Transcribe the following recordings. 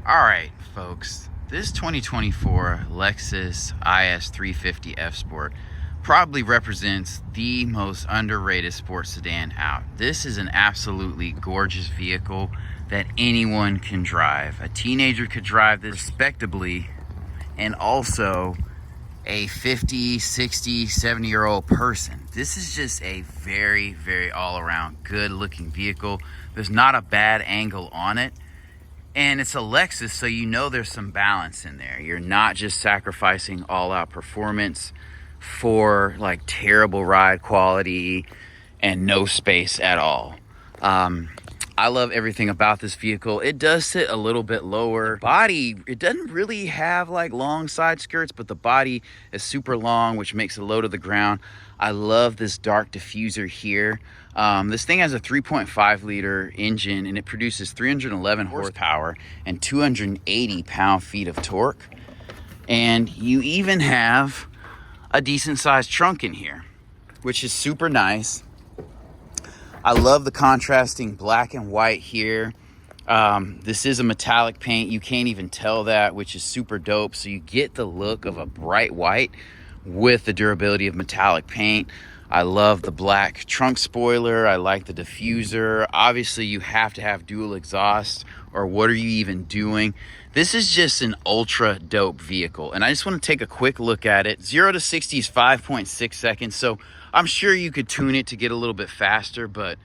All right, folks, this 2024 Lexus IS350 F Sport probably represents the most underrated sports sedan out. This is an absolutely gorgeous vehicle that anyone can drive. A teenager could drive this respectably, and also a 50, 60, 70-year-old person. This is just a very, very all-around good-looking vehicle. There's not a bad angle on it. And it's a Lexus, so you know there's some balance in there. You're not just sacrificing all-out performance for like terrible ride quality and no space at all. I love everything about this vehicle. It does sit a little bit lower. The body, it doesn't really have like long side skirts, but the body is super long, which makes it low to the ground. I love this dark diffuser here. This thing has a 3.5 liter engine, and it produces 311 horsepower and 280 pound-feet of torque. And you even have a decent sized trunk in here, which is super nice. I love the contrasting black and white here. This is a metallic paint. You can't even tell that, which is super dope. So you get the look of a bright white with the durability of metallic paint. I love the black trunk spoiler. I like the diffuser. Obviously, you have to have dual exhaust, or what are you even doing? This is just an ultra dope vehicle, and I just want to take a quick look at it. 0 to 60 is 5.6 seconds, so I'm sure you could tune it to get a little bit faster, but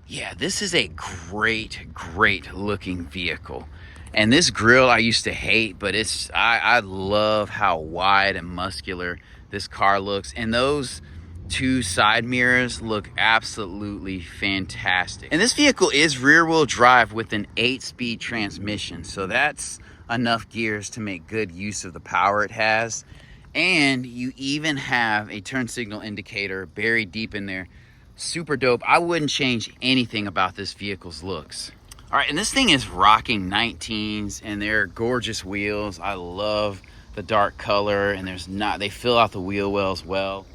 yeah, this is a great looking vehicle. And this grille I used to hate, but I love how wide and muscular this car looks. And those two side mirrors look absolutely fantastic. And this vehicle is rear wheel drive with an 8-speed transmission. So that's enough gears to make good use of the power it has. And you even have a turn signal indicator buried deep in there. Super dope. I wouldn't change anything about this vehicle's looks. All right, and this thing is rocking 19s, and they're gorgeous wheels. I love the dark color, and they fill out the wheel wells well.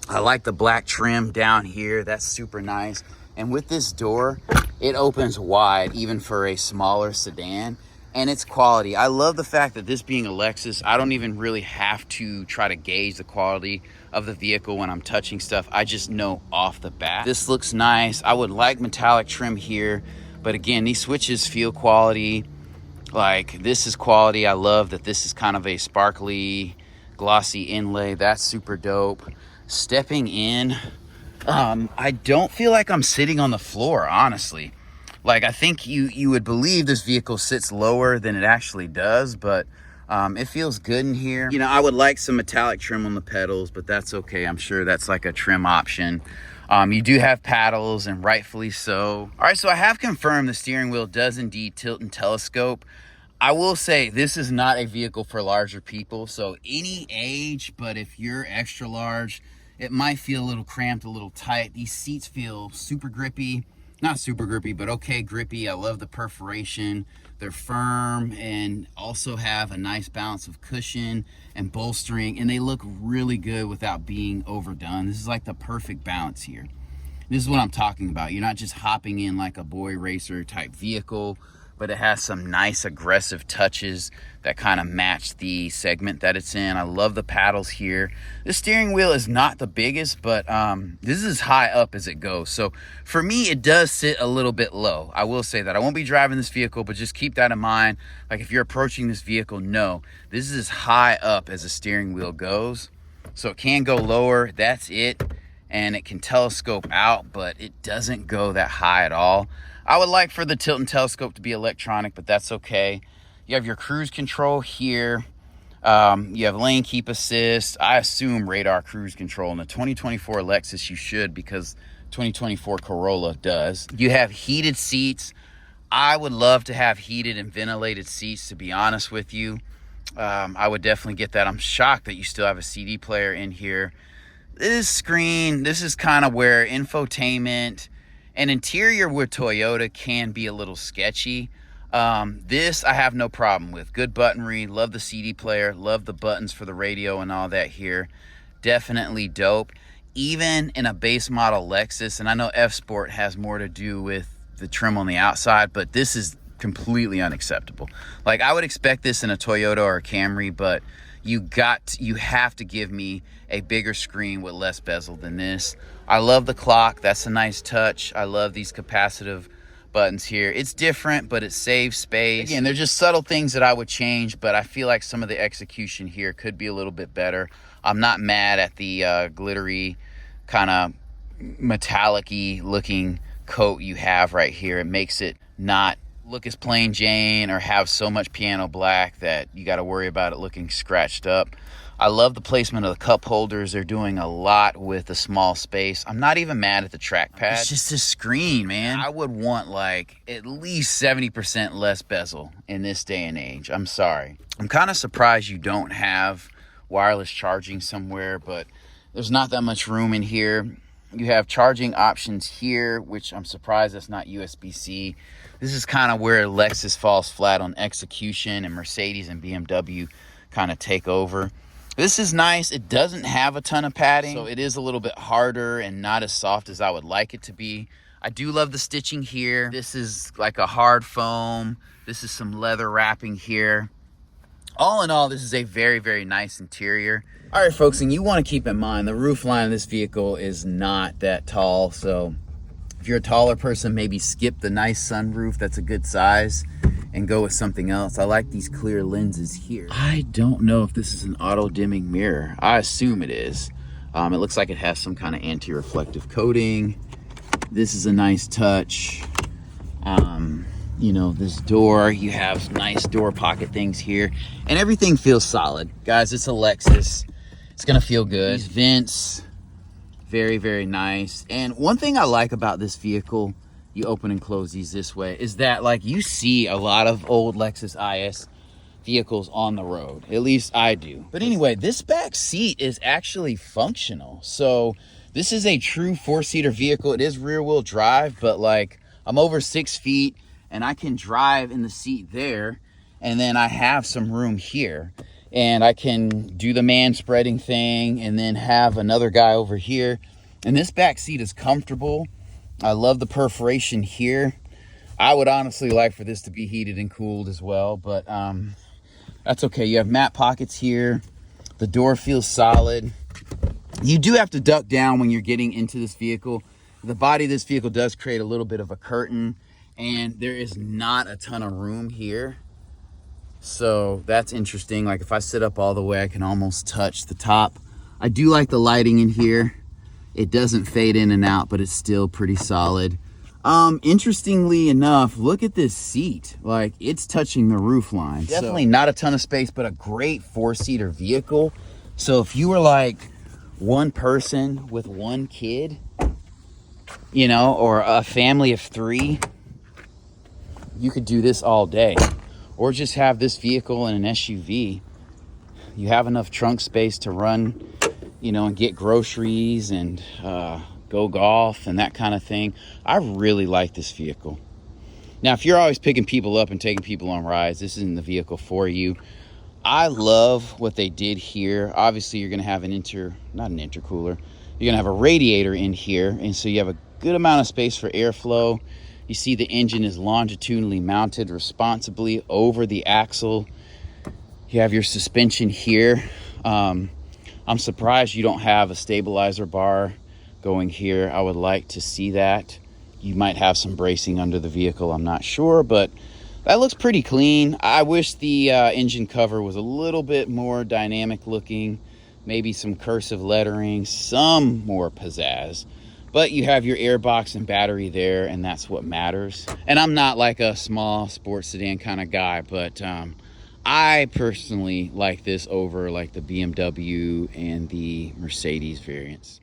I like the black trim down here. That's super nice. And with this door, it opens wide even for a smaller sedan, and it's quality. I love the fact that this being a Lexus, I don't even really have to try to gauge the quality of the vehicle when I'm touching stuff. I just know off the bat. This looks nice. I would like metallic trim here, but again, these switches feel quality. Like, this is quality. I love that this is kind of a sparkly, glossy inlay. That's super dope. Stepping in, I don't feel like I'm sitting on the floor, honestly. Like, I think you would believe this vehicle sits lower than it actually does, but it feels good in here. You know, I would like some metallic trim on the pedals, but that's okay. I'm sure that's like a trim option. You do have paddles, and rightfully so. All right, so I have confirmed the steering wheel does indeed tilt and telescope. I will say this is not a vehicle for larger people, so any age, but if you're extra large, it might feel a little cramped, a little tight. These seats feel super grippy. Not super grippy, but okay grippy. I love the perforation. They're firm and also have a nice balance of cushion and bolstering, and they look really good without being overdone. This is like the perfect balance here. This is what I'm talking about. You're not just hopping in like a boy racer type vehicle, but it has some nice aggressive touches that kind of match the segment that it's in. I love the paddles here. The steering wheel is not the biggest, but this is as high up as it goes. So for me, it does sit a little bit low. I will say that. I won't be driving this vehicle, but just keep that in mind. Like, if you're approaching this vehicle, no, this is as high up as the steering wheel goes. So it can go lower, that's it. And it can telescope out, but it doesn't go that high at all. I would like for the tilt and telescope to be electronic, but that's okay. You have your cruise control here. You have lane keep assist. I assume radar cruise control. In the 2024 Lexus, you should, because 2024 Corolla does. You have heated seats. I would love to have heated and ventilated seats, to be honest with you. I would definitely get that. I'm shocked that you still have a CD player in here. This screen, this is kind of where infotainment and interior with Toyota can be a little sketchy. This I have no problem with. Good buttonry, love the CD player, love the buttons for the radio and all that here. Definitely dope. Even in a base model Lexus, and I know F Sport has more to do with the trim on the outside, but this is completely unacceptable. Like, I would expect this in a Toyota or a Camry, but you have to give me a bigger screen with less bezel than this. I love the clock. That's a nice touch. I love these capacitive buttons here. It's different, but it saves space. Again, they're just subtle things that I would change, but I feel like some of the execution here could be a little bit better. I'm not mad at the glittery, kind of metallic-y looking coat you have right here. It makes it not look as plain Jane or have so much piano black that you got to worry about it looking scratched up. I love the placement of the cup holders. They're doing a lot with a small space. I'm not even mad at the trackpad. It's just a screen, man. I would want like at least 70% less bezel in this day and age. I'm sorry. I'm kind of surprised you don't have wireless charging somewhere, but there's not that much room in here. You have charging options here, which I'm surprised that's not USB-C. This is kind of where Lexus falls flat on execution, and Mercedes and BMW kind of take over. This is nice. It doesn't have a ton of padding, so it is a little bit harder and not as soft as I would like it to be. I do love the stitching here. This is like a hard foam. This is some leather wrapping here. All in all, this is a very, very nice interior. All right, folks, and you want to keep in mind the roof line of this vehicle is not that tall, so if you're a taller person, maybe skip the nice sunroof. That's a good size, and go with something else. I like these clear lenses here. I don't know if this is an auto-dimming mirror. I assume it is. It looks like it has some kind of anti-reflective coating. This is a nice touch. You know, this door, you have nice door pocket things here, and everything feels solid. Guys, it's a Lexus. It's gonna feel good. These vents, very, very nice. And one thing I like about this vehicle, you open and close these this way, is that like you see a lot of old Lexus IS vehicles on the road. At least I do. But anyway, this back seat is actually functional. So this is a true four-seater vehicle. It is rear-wheel drive, but like I'm over 6 feet and I can drive in the seat there, and then I have some room here, and I can do the man spreading thing and then have another guy over here. And this back seat is comfortable. I love the perforation here. I would honestly like for this to be heated and cooled as well, but that's okay. You have mat pockets here. The door feels solid. You do have to duck down when you're getting into this vehicle. The body of this vehicle does create a little bit of a curtain, and there is not a ton of room here. So that's interesting. Like if I sit up all the way, I can almost touch the top. I do like the lighting in here. It doesn't fade in and out, but it's still pretty solid. Interestingly enough, look at this seat. Like it's touching the roof line. Definitely not a ton of space, but a great four-seater vehicle. So if you were like one person with one kid, you know, or a family of 3, you could do this all day. Or just have this vehicle in an SUV. You have enough trunk space to run, you know, and get groceries and go golf and that kind of thing. I really like this vehicle. Now, if you're always picking people up and taking people on rides, this isn't the vehicle for you. I love what they did here. Obviously, you're going to have not an intercooler. You're going to have a radiator in here, and so you have a good amount of space for airflow. You see the engine is longitudinally mounted responsibly over the axle. You have your suspension here. I'm surprised you don't have a stabilizer bar going here. I would like to see that. You might have some bracing under the vehicle, I'm not sure, but that looks pretty clean. I wish the engine cover was a little bit more dynamic looking, maybe some cursive lettering, some more pizzazz. But you have your airbox and battery there, and that's what matters. And I'm not like a small sports sedan kind of guy, but I personally like this over like the BMW and the Mercedes variants.